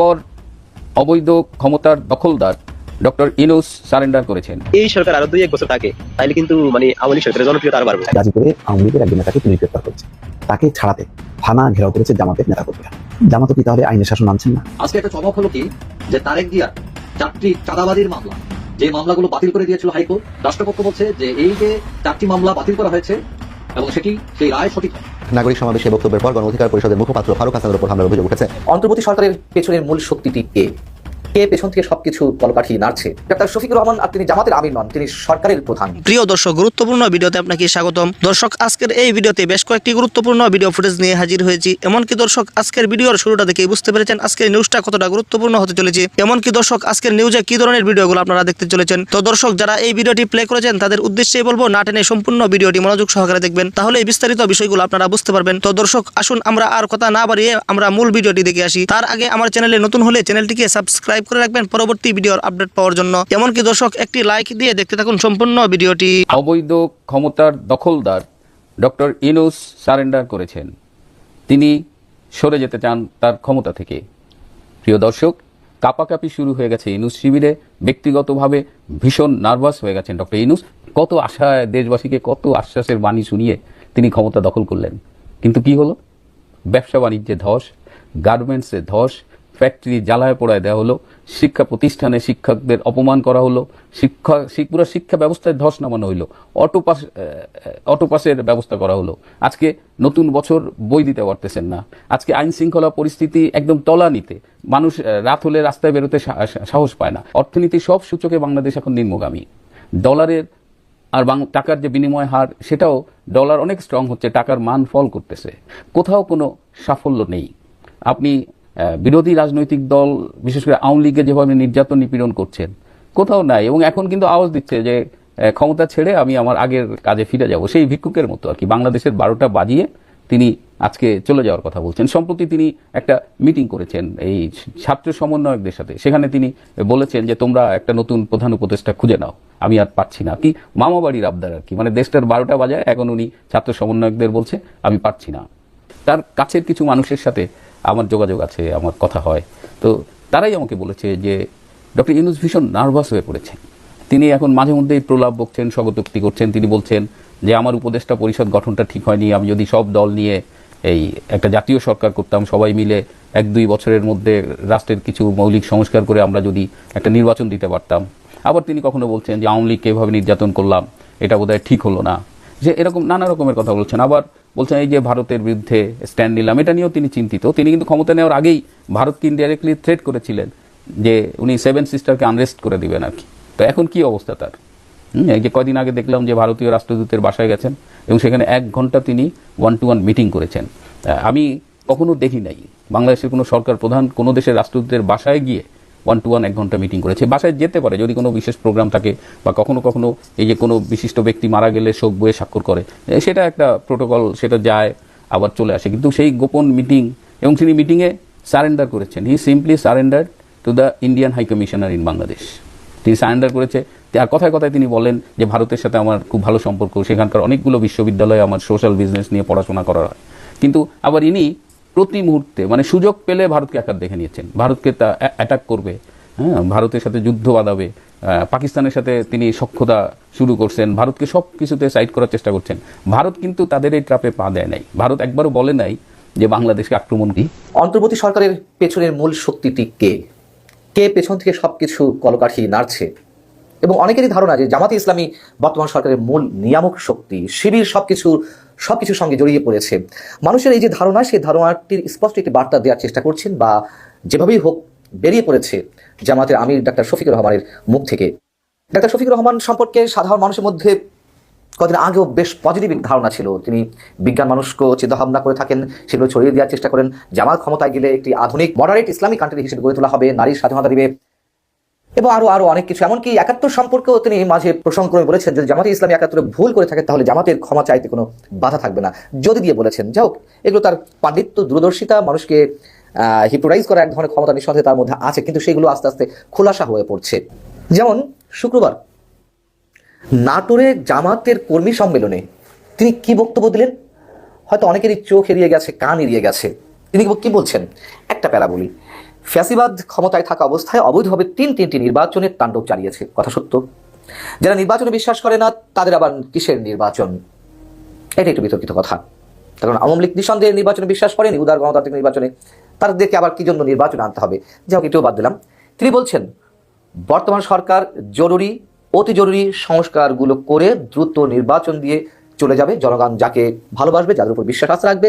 পর অবৈধ ক্ষমতার দখলদার ডক্টর ইউনূস সারেন্ডার করেছেন। এই সরকার আরো 2-1 বছর থাকে, তাইলে কিন্তু আওয়ামী লীগ সরকারের জনপ্রিয়তা আরো বাড়বে। গাজীপুরে আওয়ামী লীগের একজন নেতাকে পুলিশ গ্রেফতার করেছে। তাকে ছাড়াতে থানা ঘেরাও করেছে জামাতের নেতাকর্মীরা। জামাত কি তাহলে আইনের শাসন মানছেন না? আজকে একটা চমক হলো কি, যে তারেক জিয়ার 4টি চাঁদাবাজির মামলা, যে মামলাগুলো বাতিল করে দিয়েছিল হাইকোর্ট, রাষ্ট্রপক্ষ বলছে যে এই যে 4টি মামলা বাতিল করা হয়েছে এবং সেই রায় সঠিক। নাগরিক সমাবেশে বক্তব্যের পর গণ অধিকার পরিষদের মুখপাত্র ফারুক হাসানের উপর হামলার অভিযোগ উঠেছে। অন্তর্বর্তী সরকারের পেছনের মূল শক্তিটি কে? কে পেছন থেকে সবকিছু কলকাঠি নাড়ছে? ডাক্তার শফিকুর রহমান, আর তিনি জামাতের আমির নন, তিনি সরকারের প্রধান। প্রিয় দর্শক, গুরুত্বপূর্ণ ভিডিওতে আপনাকে স্বাগতম। দর্শক, আজকের এই ভিডিওতে বেশ কয়েকটি গুরুত্বপূর্ণ ভিডিও ফুটেজ নিয়ে হাজির হয়েছি। এমনকি দর্শক, আজকের ভিডিওর শুরুটা দেখে বুঝতে পেরেছেন আজকের নিউজটা কতটা গুরুত্বপূর্ণ হতে চলেছে। এমনকি দর্শক, আজকের নিউজে কি ধরনের ভিডিওগুলো আপনারা দেখতে চলেছেন। তো দর্শক, যারা এই ভিডিওটি প্লে করেছেন তাদের উদ্দেশ্যেই বলবো, না টেনে সম্পূর্ণ ভিডিওটি মনোযোগ সহকারে দেখবেন, তাহলে এই বিস্তারিত বিষয়গুলো আপনারা বুঝতে পারবেন। তো দর্শক, আসুন আমরা আর কথা না বাড়িয়ে আমরা মূল ভিডিওটি দেখে আসি। তার আগে আমার চ্যানেলে নতুন হলে চ্যানেলটিকে সাবস্ক্রাইব করে রাখবেন পরবর্তী ভিডিওর আপডেট পাওয়ার জন্য। এমনকি দর্শক, একটি লাইক দিয়ে দেখতে থাকুন সম্পূর্ণ ভিডিওটি। অবৈধ ক্ষমতার দখলদার ডক্টর ইউনূস সারেন্ডার করেছেন। তিনি সরে যেতে চান তার ক্ষমতা থেকে। প্রিয় দর্শক, কাপাকাপি শুরু হয়ে গেছে ইউনূস শিবিরে। ব্যক্তিগতভাবে ভীষণ নার্ভাস হয়ে গেছেন ডক্টর ইউনূস। কত আশায় দেশবাসীকে কত আশ্বাসের বাণী শুনিয়ে তিনি ক্ষমতা দখল করলেন, কিন্তু কি হলো? ব্যবসা বাণিজ্যে ধস, গার্মেন্টসে ধস, ফ্যাক্টরি জ্বালায় পোড়ায় দেওয়া হলো, শিক্ষা প্রতিষ্ঠানে শিক্ষকদের অপমান করা হলো, পুরো শিক্ষা ব্যবস্থায় ধস নামানো হইলো, অটোপাসের ব্যবস্থা করা হলো। আজকে নতুন বছর বই দিতে পারতেছেন না। আজকে আইন শৃঙ্খলা পরিস্থিতি একদম তলানিতে। মানুষ রাত হলে রাস্তায় বেরোতে সাহস পায় না। অর্থনীতির সব সূচকে বাংলাদেশ এখন নিম্নগামী। ডলারের আর টাকার যে বিনিময় হার, সেটাও ডলার অনেক স্ট্রং হচ্ছে, টাকার মান ফল করতেছে। কোথাও কোনো সাফল্য নেই। আপনি বিরোধী রাজনৈতিক দল, বিশেষ করে আওয়ামী লীগকে যেভাবে নির্যাতন নিপীড়ন করছেন, কোথাও নাই। এবং এখন কিন্তু আওয়াজ দিচ্ছে যে ক্ষমতা ছেড়ে আমি আমার আগের কাজে ফিরে যাব, সেই ভিক্ষুকের মতো আর কি। বাংলাদেশের 12টা বাজিয়ে তিনি আজকে চলে যাওয়ার কথা বলছেন। সম্প্রতি তিনি একটা মিটিং করেছেন এই ছাত্র সমন্বয়কদের সাথে। সেখানে তিনি বলেছেন যে তোমরা একটা নতুন প্রধান উপদেষ্টা খুঁজে নাও, আমি আর পারছি না। কি মামা বাড়ির আবদার আর কি, মানে দেশটার 12টা বাজায় এখন উনি ছাত্র সমন্বয়কদের বলছে আমি পারছি না। তার কাছের কিছু মানুষের সাথে আমার যোগাযোগ আছে, আমার কথা হয়, তো তারাই আমাকে বলেছে যে ডক্টর ইউনূস ভীষণ নার্ভাস হয়ে পড়েছেন। তিনি এখন মাঝে মধ্যেই প্রলাপ বকছেন, স্বগতোক্তি করছেন। তিনি বলছেন যে আমার উপদেষ্টা পরিষদ গঠনটা ঠিক হয়নি, আমি যদি সব দল নিয়ে এই একটা জাতীয় সরকার করতাম, সবাই মিলে 1-2 বছরের মধ্যে রাষ্ট্রের কিছু মৌলিক সংস্কার করে আমরা যদি একটা নির্বাচন দিতে পারতাম। আবার তিনি কখনো বলছেন যে আওয়ামী লীগকে এভাবে নির্যাতন করলাম, এটা বোধহয় ঠিক হলো না, যে এরকম নানা রকমের কথা বলছেন। আবার বলছেন এই যে ভারতের বিরুদ্ধে স্ট্যান্ড নিলাম, এটা নিয়েও তিনি চিন্তিত। তিনি কিন্তু ক্ষমতা নেওয়ার আগেই ভারতকে ইনডাইরেক্টলি থ্রেট করেছিলেন যে উনি 7 সিস্টারকে আনরেস্ট করে দিবেন আর কি। তো এখন কি অবস্থা তার? এই যে কদিন আগে দেখলাম যে ভারতীয় রাষ্ট্রদূতের বাসায় গেছেন এবং সেখানে 1 ঘন্টা তিনি 1-to-1 মিটিং করেছেন। আমি কখনো দেখি নাই বাংলাদেশের কোনো সরকার প্রধান কোনো দেশের রাষ্ট্রদূতের বাসায় গিয়ে 1-to-1 1 ঘন্টা মিটিং করেছে। বাসায় যেতে পারে যদি কোনো বিশেষ প্রোগ্রাম থাকে, বা কখনো কখনো এই যে কোনো বিশিষ্ট ব্যক্তি মারা গেলে শোক বইয়ে স্বাক্ষর করে, সেটা একটা প্রোটোকল, সেটা যায় আবার চলে আসে। কিন্তু সেই গোপন মিটিং, এবং তিনি মিটিংয়ে সারেন্ডার করেছেন। He simply surrender to the Indian high commissioner in Bangladesh. তিনি সারেন্ডার করেছে। আর কথায় কথায় তিনি বলেন যে ভারতের সাথে আমার খুব ভালো সম্পর্ক, সেখানকার অনেকগুলো বিশ্ববিদ্যালয়ে আমার সোশ্যাল বিজনেস নিয়ে পড়াশোনা করা হয়। কিন্তু আবার ইনি প্রতি মুহূর্তে মানে সুযোগ পেলে ভারতকে একার দেখে নিয়েছেন, ভারতকে তা অ্যাটাক করবে, হ্যাঁ, ভারতের সাথে যুদ্ধ বাঁধাবে, পাকিস্তানের সাথে তিনি সখ্যতা শুরু করছেন, ভারতকে সব কিছুতে সাইড করার চেষ্টা করছেন। ভারত কিন্তু তাদের এই ট্রাপে পা দেয় নাই। ভারত একবারও বলে নাই যে বাংলাদেশকে আক্রমণ কি। অন্তর্বর্তী সরকারের পেছনের মূল শক্তিটি কে? কে পেছন থেকে সবকিছু কলকাঠি নাড়ছে? এবং অনেকেরই ধারণা যে জামাতে ইসলামী বর্তমান সরকারের মূল নিয়ামক শক্তি, শিবির সবকিছুর সঙ্গে জড়িয়ে পড়েছে। মানুষের এই যে ধারণা, সেই ধারণাটির স্পষ্ট একটি বার্তা দেওয়ার চেষ্টা করছেন, বা যেভাবেই হোক বেরিয়ে পড়েছে জামাতের আমির ডাক্তার শফিকুর রহমানের মুখ থেকে। ডাক্তার শফিকুর রহমান সম্পর্কে সাধারণ মানুষের মধ্যে কদিন আগেও বেশ পজিটিভ ধারণা ছিল। তিনি বিজ্ঞান মানুষকে চিন্তাভাবনা করে থাকেন, সেগুলো ছড়িয়ে দেওয়ার চেষ্টা করেন। জামাত ক্ষমতায় গেলে একটি আধুনিক মডারেট ইসলামিক কান্ট্রি হিসেবে গড়ে তোলা হবে, নারীর স্বাধীনতা দিবে এবং আরো অনেক কিছু। এমনকি 71 সম্পর্কেও তিনি মাঝে প্রসঙ্গ করে বলেছেন যদি জামাতে ইসলামী 71 ভুল করে থাকে তাহলে জামাতের ক্ষমা চাইতে কোনো বাধা থাকবে না, যদি দিয়ে বলেছেন। যাই হোক, এগুলো তার পাণ্ডিত্য, দূরদর্শিতা, মানুষকে হিপ্নোটাইজ করা এক ধরনের ক্ষমতা নিঃসন্দেহে তার মধ্যে আছে, কিন্তু সেগুলো আস্তে আস্তে খোলাসা হয়ে পড়ছে। যেমন শুক্রবার নাটোরে জামাতের কর্মী সম্মেলনে তিনি কি বক্তব্য দিলেন, হয়তো অনেকেরই চোখ এড়িয়ে গেছে, কান এড়িয়ে গেছে। তিনি কি বলছেন, একটা প্যারা বলি। ফ্যাসিবাদ ক্ষমতায় থাকা অবস্থায় অবৈধভাবে তিনটি নির্বাচনের তাণ্ডব চালিয়েছে, কথা সত্য। যারা নির্বাচনে বিশ্বাস করে না তাদের আবার কিসের নির্বাচন, এটা একটু বিতর্কিত কথা। কারণ আওয়ামী লীগ নিঃসন্দেহে নির্বাচনে বিশ্বাস করেনি, উদার গণতান্ত্রিক নির্বাচনে, তাদেরকে আবার কি জন্য নির্বাচনে আনতে হবে? যাই হোক, এটাও বাদ দিলাম। তিনি বলছেন বর্তমান সরকার জরুরি, অতি জরুরি সংস্কারগুলো করে দ্রুত নির্বাচন দিয়ে চলে যাবে। জনগণ যাকে ভালোবাসবে, যাদের উপর বিশ্বাস রাখবে,